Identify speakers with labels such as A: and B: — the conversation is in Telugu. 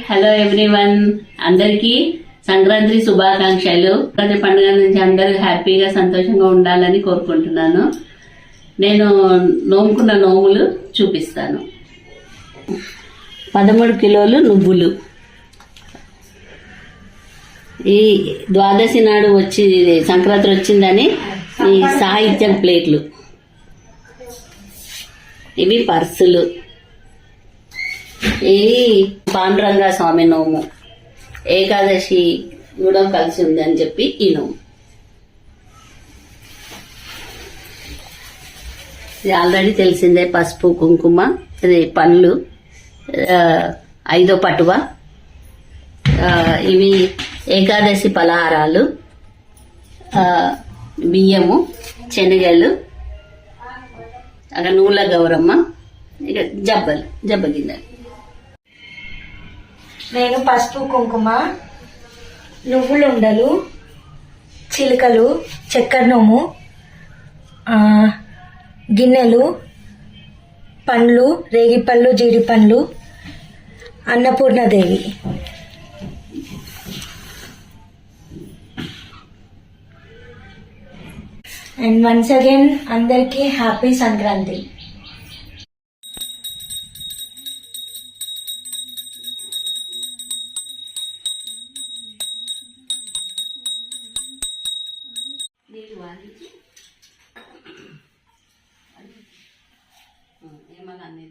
A: హలో ఎవ్రీవన్, అందరికీ సంక్రాంతి శుభాకాంక్షలు. సంక్రాంతి పండుగ నుంచి అందరూ హ్యాపీగా సంతోషంగా ఉండాలని కోరుకుంటున్నాను. నేను నోముకున్న నోములు చూపిస్తాను. 13 కిలోలు నువ్వులు, ఈ ద్వాదశి నాడు వచ్చి సంక్రాంతి వచ్చిందని ఈ సాహిత్యం ప్లేట్లు, ఇవి పర్సులు, ఈ పాండురంగ స్వామి నోము, ఏకాదశి కూడా కలిసి ఉంది అని చెప్పి ఈ నోము. ఇది ఆల్రెడీ తెలిసిందే. పసుపు కుంకుమ, ఇది పండ్లు, 5వ పటువ, ఇవి ఏకాదశి పలహారాలు, బియ్యము, శనగలు, అక్కడ నూల గౌరమ్మ, ఇక జబ్బ గిన్నెలు.
B: నేను పసుపు కుంకుమ, నువ్వులు ఉండలు, చిలుకలు, చక్కెర నోము, గిన్నెలు, పండ్లు, రేగిపళ్ళు, జీడి పండ్లు, అన్నపూర్ణదేవి. అండ్ వన్స్ అగైన్ అందరికీ హ్యాపీ సంక్రాంతి.
A: ఏమన్నా అన్నీ